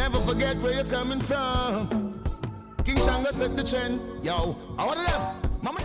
never forget where you're coming from. King Shanga set the trend. Yo, I want them. Mama.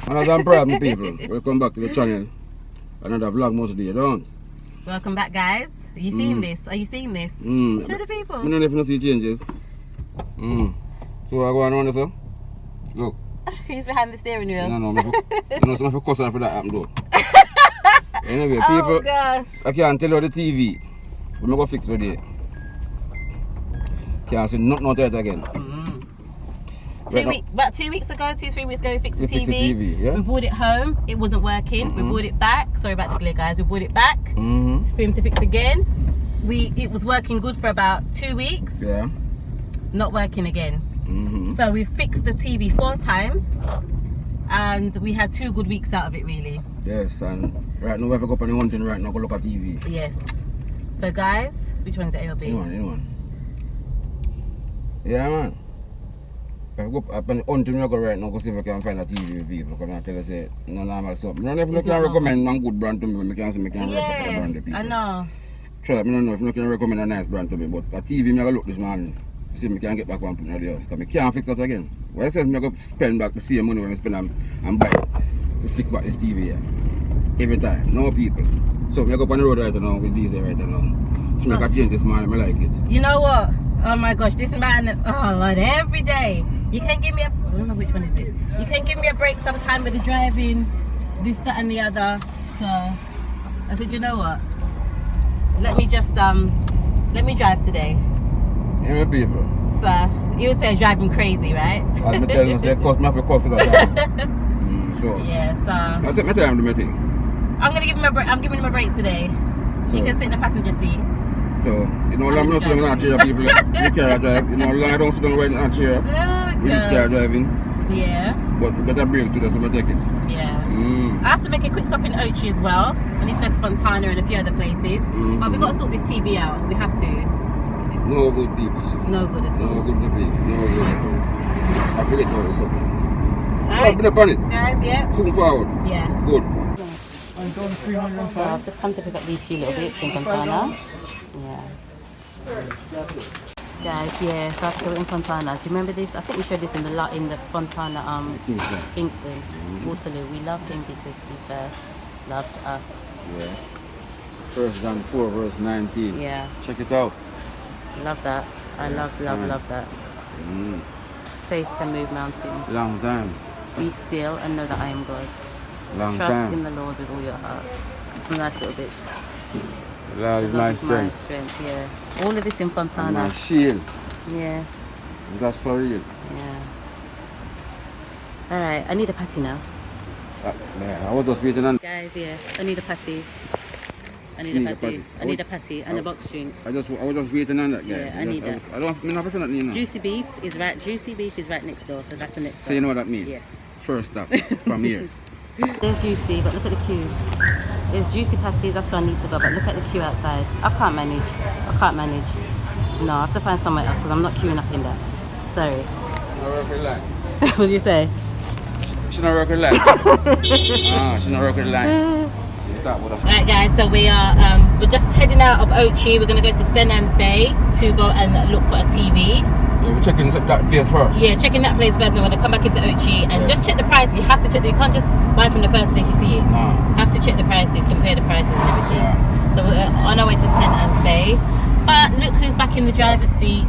Another problem, people. Welcome back to the channel. Another Vlogmas day, don't? Welcome back, guys. Are you seeing this? Are you seeing this? Show the people. I don't know if you see changes. So I go on so? Look. Who's behind the steering wheel? No, I'm not cussing for that happen though. Anyway, Oh people, gosh. I can't tell you the TV. We're going to fix for it. Can't see nothing out there again. About 2 weeks ago, 2-3 weeks ago, we fixed the TV. Fixed the TV, yeah? We brought it home. It wasn't working. We brought it back. Sorry about the glare, guys. We brought it back for him to fix again. It was working good for about 2 weeks. Yeah. Not working again. So we fixed the TV 4 times, and we had 2 good weeks out of it, really. Yes, and right now we have to go up on the hunting right now, go look at TV. Yes. So guys, which one's it, A or B? Anyone. Yeah, man. I go up on the hunting right now, go see if I can find a TV with people. Because I tell you, say, no normal stuff. I don't know if you can recommend one good brand to me, but I can say I can recommend a brand to people. I know. Try, I don't know if you can recommend a nice brand to me, but a TV, I go look this morning. See if I can get back one put in the house. Because I can't fix that again. Well, I says I go spend back the same money when I spend and buy it to fix back this TV here. Every time. No people. So I go up on the road right now with diesel right now. She make a change this morning, I like it. You know what? Oh my gosh, this man, oh Lord, every day. You can give me a, I don't know which one is it. You can give me a break sometime with the driving, this, that and the other. So I said, you know what? Let me just, let me drive today. Yeah, people. So, you would say driving crazy, right? As I tell you, say, cost me for cost for that time. So, yeah, so. I take my time to do my thing. I'm going to give him a break, I'm giving him a break today. So, you can sit in the passenger seat. So, you know, I'm not sitting in that chair, people. You can't drive. You know, I don't sit down right in that chair. We just can't driving. Yeah. But we got a break today, so we take it. Yeah. I have to make a quick stop in Ochi as well. I need to go to Fontana and a few other places. But we've got to sort this TV out. We have to. No good peeps. No good at all. No good peeps. No good. I forget all this up here. Alright. Been up on it. Guys, yeah. Zoom forward. Yeah. Good. I'm done 305. So I've just come to pick up these few little bits in Fontana. Yeah. Guys, yeah, so I've still in Fontana. Do you remember this? I think we showed this in the Fontana Kingston. Waterloo. We loved him because he first loved us. Yeah. 1 John 4 verse 19. Yeah. Check it out. Love that. I love that. Faith can move mountains. Long time. Be still and know that I am God. Long Trust time. in the Lord with all your heart. Some nice little bits. The Lord is my strength. My strength, yeah. All of this in Fontana. And my shield. Yeah. That's for real. Yeah. Alright, I need a patty now. Yeah, I was just waiting on. Guys, yeah, I need a patty. I need a patty and a box drink. I was just waiting on that guy. Yeah, I need that. I don't have to you know. Juicy beef is right next door, so that's the next So you know what that means? Yes. First stop from here. There's Juicy, but look at the queue. There's Juicy patties, that's where I need to go, but look at the queue outside. I can't manage. No, I have to find somewhere else because I'm not queuing up in there. Sorry. She's not working line. What did you say? She's not working line. She's not working line. Alright guys, so we are we're just heading out of Ochi. We're gonna go to Senan's Bay to go and look for a TV. Yeah, we're checking that place first. Yeah, checking that place first. Then we're gonna come back into Ochi and just check the prices. You have to check. You can't just buy from the first place you see it. No. Have to check the prices, compare the prices and everything. Yeah. So we're on our way to Senan's Bay. But look who's back in the driver's seat.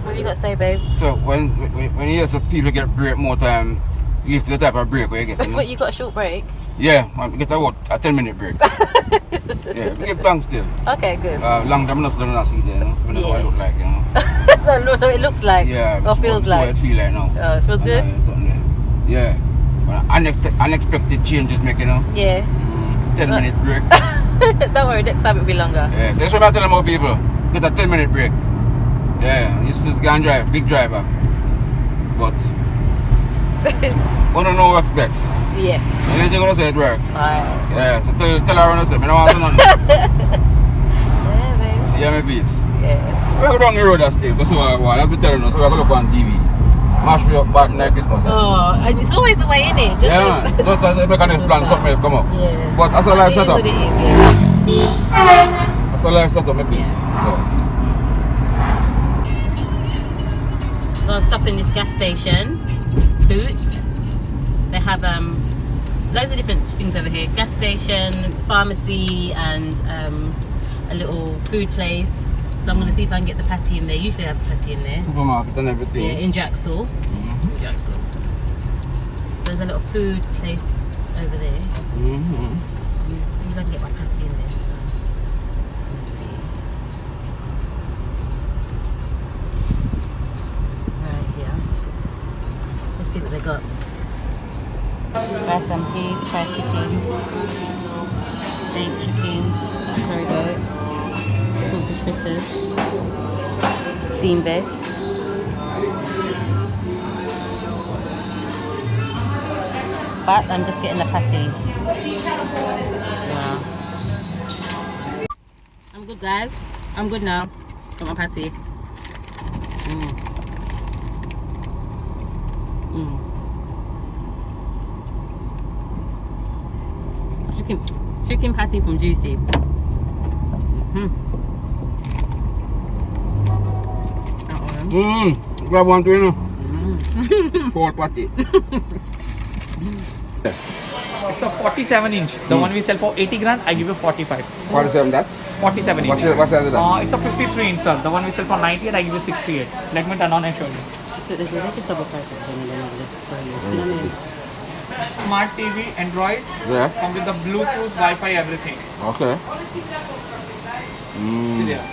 What have you got to say, babe? So when you hear some people get break more time, you live to the type of break where you get. What, you got a short break? Yeah, we get a 10-minute break. Yeah, we give thanks still. Okay, good. Long time not still not see there, you know. So we know what it look like, you know. That's what it looks like. Yeah, or feels like. What it feel like now. Oh, it feels good? Yeah. Unexpected changes make, you know. Yeah. 10-minute break. Don't worry, next time it'll be longer. Yeah, so that's what I tell them more people. get a 10-minute break. Yeah, he's just gonna drive, big driver. But I don't know what's best. Yes. Anything gonna say it work? Alright. Yeah, so tell her when I say, I don't want to know nothing. Yeah, baby. Yeah, my babes. Yeah. We're going down the road that still, but so let's be telling us, so we're going to look on TV. Mash me up bad night Christmas. Oh, and it's always the way, innit? Just Yeah, man. Just as they make a next plan, something else come up. Yeah. But that's a life It is setup. what it is, yeah. That's a life setup, my babes. So. Gonna stop in this gas station, Boot. They have loads of different things over here. Gas station, pharmacy, and a little food place. So I'm gonna see if I can get the patty in there. Usually they have a patty in there. Supermarket and everything. Yeah, in Jacksall. It's in Jacksall. So there's a little food place over there. Maybe I can get my patty in there. So let's see. Right here. Let's see what they got. Buy some peas, fried chicken, baked chicken, curry goat, salted fritters, steamed veg. But I'm just getting the patty. Yeah. I'm good, guys. I'm good now. Got my patty. Chicken patty from Juicy. Grab one to you know. 4 patty. It's a 47 inch. The one we sell for 80 grand, I give you 45. 47 that? 47 inch. What's that? It's a 53 inch, sir. The one we sell for 98, I give you 68. Let me turn on and show you. Smart TV, Android, Yeah. come with the Bluetooth, Wi-Fi, everything. Okay. See there.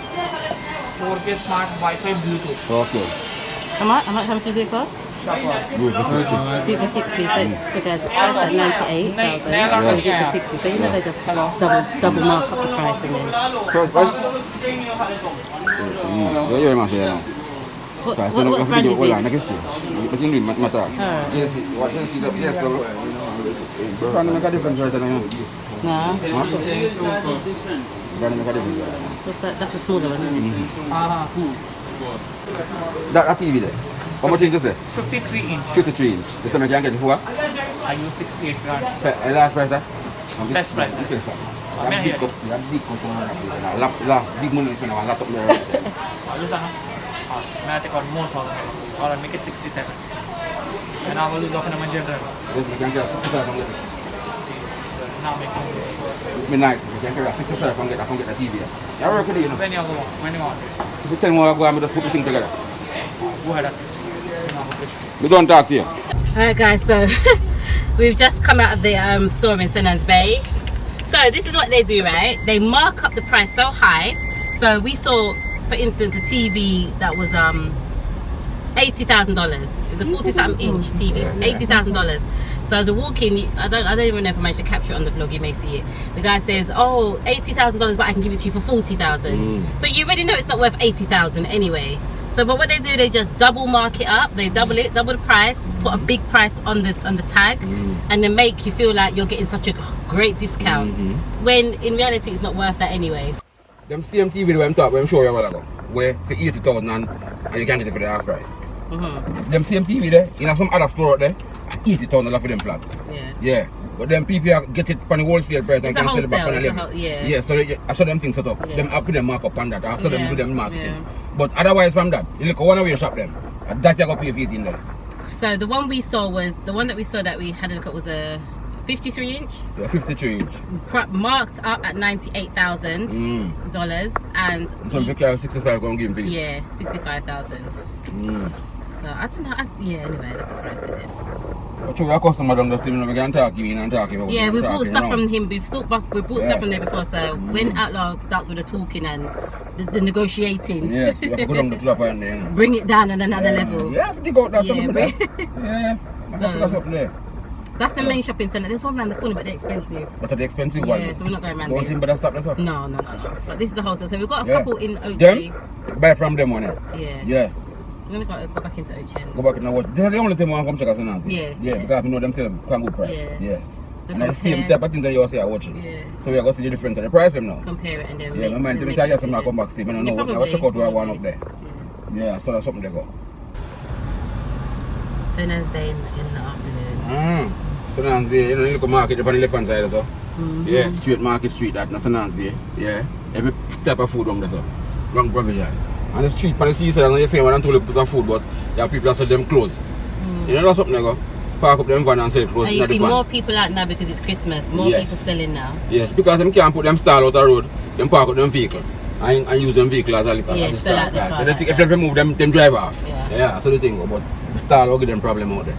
4K smart Wi-Fi, Bluetooth. Okay. How much is it for? Good. Super 60, so it's at 98,000. Yeah. 60, so you know they just double mark up the price again. So it's what you're saying? What brand is it? Hold on, I can see. But you need matter. Yes, what you see the yes, so can make a difference right now. No. Can make a difference. That's a smaller one, isn't it? That TV there. How much inch is it? 53 inch. 53 inch. The same I can get it for? I use 68 grand. Last price that? Best price. Okay, sir. Last big money spend on laptop there. May I take out more for or I make it 67. And I will lose off in my general. Yes, we can get 65 from it. Now make it. Midnight, we can get 65 from it. I can get the TV. I work with you, you know. When you go, when you want. If you tell me what I go, I'm just put the thing together. Go ahead. We don't talk to you. Alright guys, so we've just come out of the store in St. Anne's Bay. So this is what they do, right? They mark up the price so high. So we saw, for instance, a TV that was $80,000. It's a 40-something inch TV, $80,000. So as we're walking, I don't even know if I managed to capture it on the vlog. You may see it. The guy says, "Oh, $80,000, but I can give it to you for 40,000." So you already know it's not worth 80,000 anyway. So, but what they do, they just double mark it up. They double it, double the price, put a big price on the tag, and then make you feel like you're getting such a great discount. When in reality, it's not worth that anyway. Them same TV that I'm talking, I'm sure you will go. Where for 80,000 and you can get it for the half price. Them same TV there, in some other store out there, 80,000 for them flat. Yeah. But then people get it on the wholesale price and can sell it back on the level. Yeah, so I saw them things set up. Them I put them mark up on that. I saw them do them marketing. But otherwise from that, you look one way you shop them. That's your pay fees in there. So the one we saw was that we had a look at was a 53 inch. Yeah, 53 inch. Marked up at $98,000 and some people carry 65 going to give them. Yeah, 65,000. So I don't know. Anyway, that's the price it is. But you are a customer down the street, we can talk you in and talk about. Yeah, we bought stuff from him. We bought stuff from there before. So when Outlaw starts with the talking and the negotiating, yes, you have to go down to the point there. Bring it down on another level. Yeah, they go that Yeah, yeah. So that's up there. That's the main shopping centre. There's one around the corner, but they're expensive. What are the expensive Yeah, ones? so we're not going around Don't there. think better stop that's up. No. But this is the wholesale. So we've got a Yeah. couple in Ochi. Them? Buy from them one, yeah. Yeah. Yeah. We're gonna go back into Ochi. And Go back and watch. This is the only thing I want to come check us now. Yeah. Yeah, because we know them sell quite good price. Yeah. Yes. So And that's the same compare. type of things that you say I watch it. Yeah. So we are going to see the difference of the price them now. compare it and then Yeah, my man, let me tell you something, I come back Steve. I don't know what I check out where I want up there. Yeah, so that's something they go. Sinners Bay in the afternoon. So now, you know, you look at market up on the left hand side or so. Yeah, straight market street that, that's Nance Bay. Yeah. Every type of food on there so. Wrong provision. And the street by the seaside and you feel when I'm told you put some food, but there are people that sell them clothes. You know that's something they go. Park up them van and sell clothes. And you see more people out now because it's Christmas. More people selling now. Yes, because them can't put them stall out the road, them park up them vehicle and use them vehicle as a liquor. Yeah, as a sell stall. out the car So like they think if that. they remove them drive off. Yeah. So the thing go, but the stall will give them problem out there.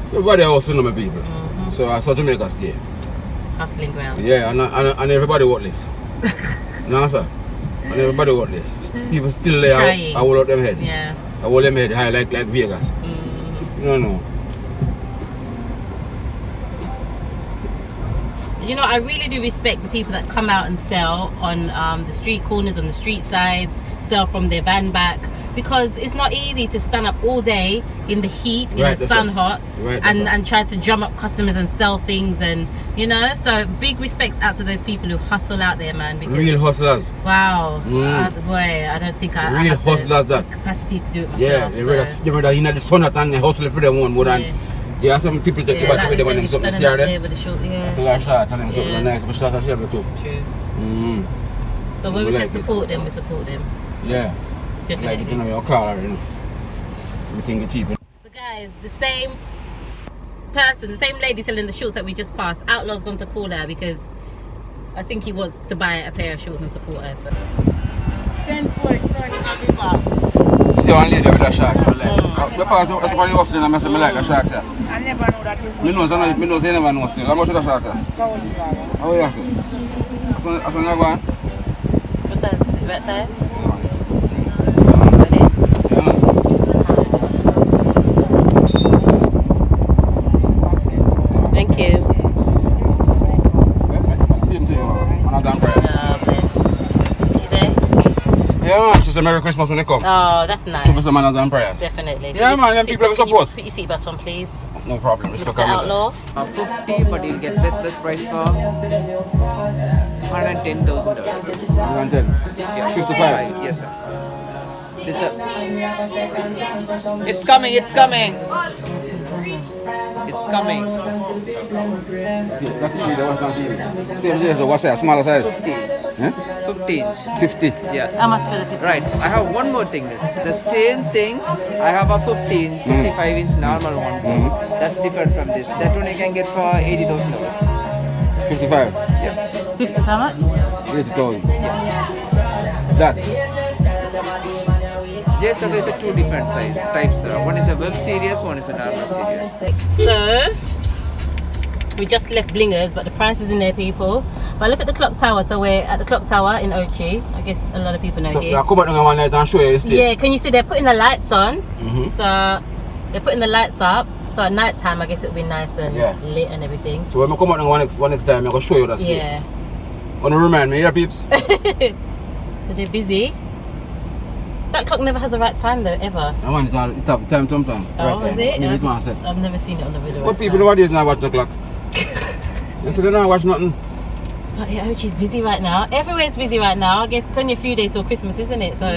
So everybody else know my people. So I saw Jamaica stay. Hustling ground. Yeah, and everybody worthless. No sir. And everybody worthless. People still there. Trying. I hold out them head. Yeah. I hold them head high like Vegas. No. You know, I really do respect the people that come out and sell on the street corners, on the street sides, sell from their van back, because it's not easy to stand up all day in the heat, in the sun hot, and try to drum up customers and sell things, and you know, so big respects out to those people who hustle out there, man. Because, Real hustlers. wow, boy, I don't think I Real have hustlers the that. capacity to do it Yeah, myself. they rather in the sun and they hustle for them one more than. Yeah, some people take you back to them and them something here there. With the short, That's a lot of shots and them something nice. But shots are shared too. True. So when we can support them, we support them. Yeah. Definitely. Like, you know, your car, you know. Everything is cheap. So guys, the same person, the same lady selling the shorts that we just passed, Outlaw's gone to call her because I think he wants to buy a pair of shorts and support her. So. Stand for it, starting to be back. See one lady with a shark. Because that's what you often I say I like a shark. I never know that is Me know you never know still. How much is a shark? South Chicago. How you say? That's another one. What's that? Right size? Thank you. Same to you. Another price. She say? Yeah, man. She said Merry Christmas when they come. Oh, that's nice. Super some another price. Definitely. Yeah, man. Them people have support. Put your seatbelt on, please. No problem. Mr. Outlaw. 50, but you'll get best price for $110,000. 110. Yeah, 55. Yes, sir. This it's coming. It's coming. That's TV, the one on TV. Same size, what's that? Smaller size? 50 inch. 50. Yeah. How much for the 50? Right. I have one more thing. The same thing. I have a 55 inch normal one. That's different from this. That one you can get for $80,000. 55. Yeah. 50 how much? 80,000. That. JSW is a two different types. One is a web series, one is a normal series. So we just left Blingers, but the price is in there, people. But look at the clock tower. So we're at the clock tower in Ochi. I guess a lot of people know So here. I'll come back on one night and show you this thing. Yeah, can you see they're putting the lights on? So they're putting the lights up. So at night time, I guess it'll be nice and lit and everything. So when I come out on one next time, I'm going to show you that thing. Yeah. Wanna remind me, yeah, peeps? But they're busy. That clock never has a right time though, ever. I want it up time sometime. Oh, right is it? Maybe it wants it. I've never seen it on the video. But people nowadays not watch the clock. So they don't watch nothing. But yeah, Ochi's busy right now. Everywhere's busy right now. I guess it's only a few days till Christmas, isn't it? So,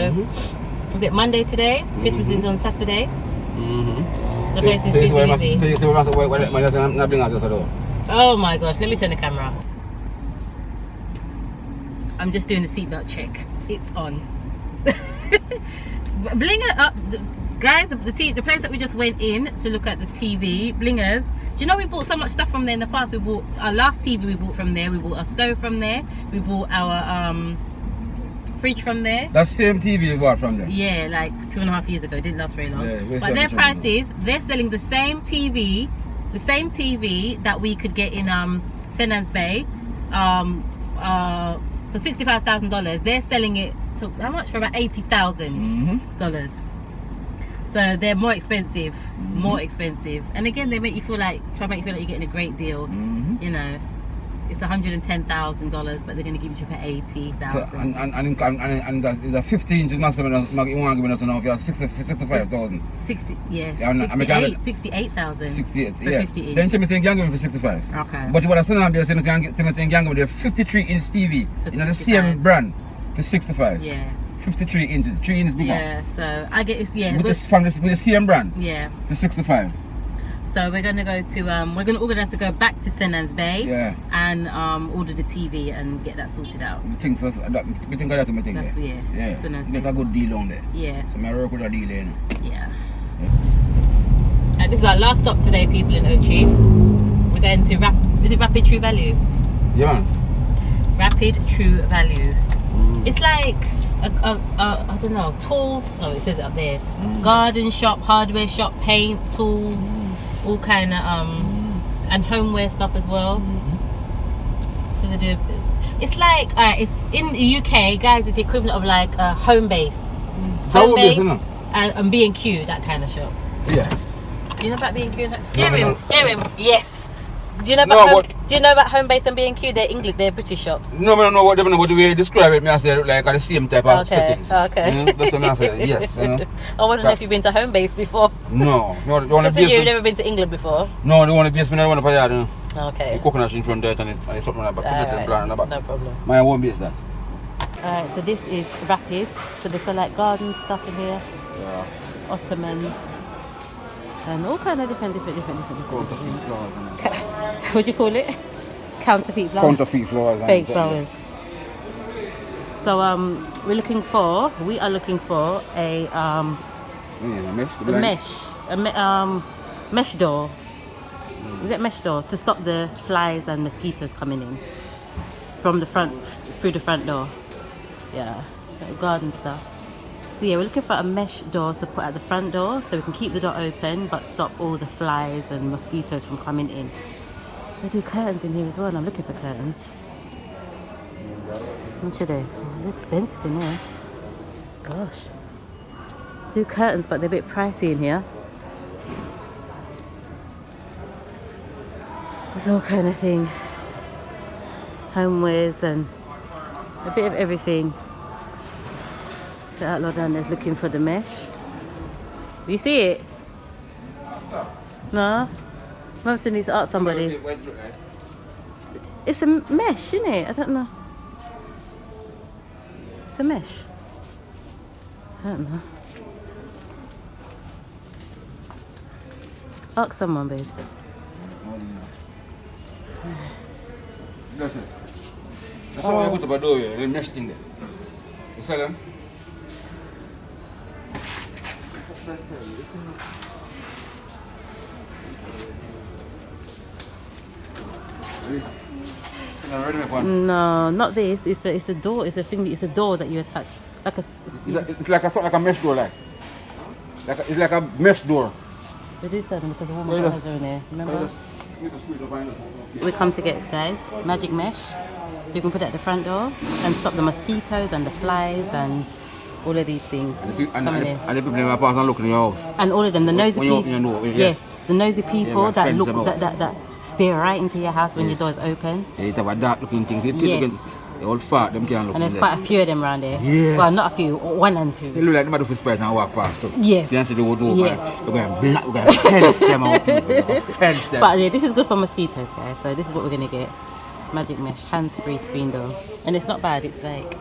is it Monday today? Christmas is on Saturday. The place is busy. So you see what I'm not being honest at all. Oh my gosh, let me turn the camera. I'm just doing the seatbelt check. It's on. Blinger up. Guys, the place that we just went in to look at the TV, Blingers. Do you know we bought so much stuff from there in the past? We bought our last TV. We bought from there. We bought our stove from there. We bought our fridge from there. That same TV you bought from them? Yeah, like 2.5 years ago. It didn't last very long. Yeah, but their prices, they're selling the same TV that we could get in Senans Bay, for $65,000. They're selling it to how much? For about $80,000. So they're more expensive, and again they make you feel like you're getting a great deal. You know, it's $110,000, but they're going to give it to you for $80,000. So, and it's a 50 inches massive. You want to give us now for 65,000. 60, yeah, Yeah, 68,000. 68, for yeah. 50 inch. Then Timothy can give me for 65. Okay. But you want to send them there, Timothy can give me the 53 inch TV. For You know, the 65. same brand for 65. Yeah. 53 inches, 3 inches bigger. Yeah, so I get it's With the same brand. Yeah. To 65. So we're gonna go to we're gonna organise to go back to St. Anne's Bay. Yeah. And order the TV and get that sorted out. We think of that. That's Yeah. St. Anne's Make Bay. a good deal on there. Yeah. So I work with a deal there. Yeah. And this is our last stop today, people in Ochi. We're going to Rapid True Value? Yeah, man. Rapid True Value. It's like I don't know, tools. Oh, it says it up there. Garden shop, hardware shop, paint, tools, all kind of and homeware stuff as well. So they do. It's like it's in the UK, guys. It's the equivalent of like a home base, home base, and B&Q, that kind of shop. Yes. Do you know about B&Q? No. Hear him. Yes. Do you know about do you know about home base and B&Q? They're English. They're British shops. No, I don't know what they know, but the way you describe it, I say like the same type of settings. Okay. That's what I say. Yes. I want to know if you've been to home base before. No. You want to So you've never been to England before? No, they want to base me. I want to pay that. Okay. The coconut in front there and it's something like that. No problem. My won't base that. Alright, so this is Rapid. So they sell like garden stuff in here. Yeah. Ottomans. And all kind of different. Counterfeit flowers. What do you call it? Counterfeit flowers. Counterfeit flowers. Fake flowers. So we are looking for a mesh door. Is it mesh door to stop the flies and mosquitoes coming in from the front through the front door? Yeah, garden stuff. So yeah, we're looking for a mesh door to put at the front door so we can keep the door open but stop all the flies and mosquitoes from coming in. They do curtains in here as well, and I'm looking for curtains. How much are they? Oh, they're expensive in here. Gosh. Do curtains, but they're a bit pricey in here. There's all kind of thing. Homewares and a bit of everything. The outlaw down there's looking for the mesh. Do you see it? No? Mamson needs to ask somebody. It's a mesh, isn't it? I don't know. It's a mesh. I don't know. Ask someone, babe. Listen. That's how I put up a door here, the mesh thing there. You see them? No, not this. It's a door. It's a thing. It's a door that you attach. It's like a mesh door, it's like a mesh door. We do sell them because the woman got hers in there. Remember? We come to get, guys, magic mesh. So you can put it at the front door and stop the mosquitoes and the flies and all of these things coming in. And the people never pass and look in your house. And all of them, the nosy people. Open your door, yes, the nosy people Yeah, that look about. that stare right into your house when your door is open. Yeah, it's about dark looking things. Yes. They all fat, them can't look And there's in quite there. a few of them around there. Yes. Well, not a few, 1 and 2. They look like the mother for spirit and walk past. So Yes. You see the wood open. Yes. We're going to fence them out. We're going to fence them. But yeah, this is good for mosquitoes, guys. So this is what we're gonna get: magic mesh, hands-free screen door, and it's not bad. It's like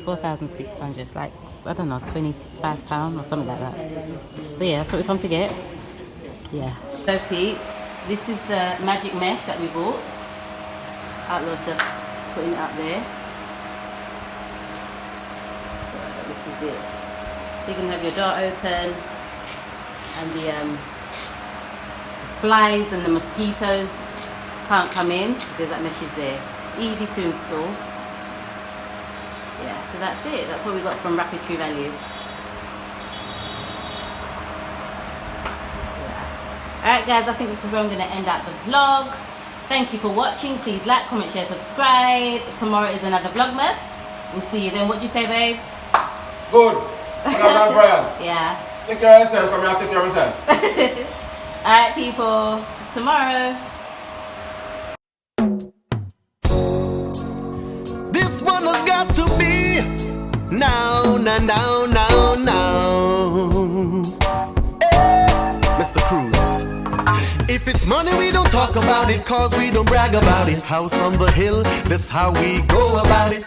4,600. It's like, I don't know, £25 or something like that. So yeah, that's what we come to get. Yeah. So peeps, this is the magic mesh that we bought. Outlaw's just putting it up there. So this is it. So you can have your door open, and the flies and the mosquitoes can't come in because that mesh is there. Easy to install. Yeah, so that's it. That's what we got from Rapid True Value. Yeah. Alright guys, I think this is where I'm going to end out the vlog. Thank you for watching. Please like, comment, share, subscribe. Tomorrow is another Vlogmas. We'll see you then. What do you say, babes? Good. Yeah. Take care of yourself, come here, take care of yourself. Alright, people. Tomorrow. This one has got to be now. Hey, Mr. Cruz. If it's money, we don't talk about it, cause we don't brag about it. House on the hill, that's how we go about it.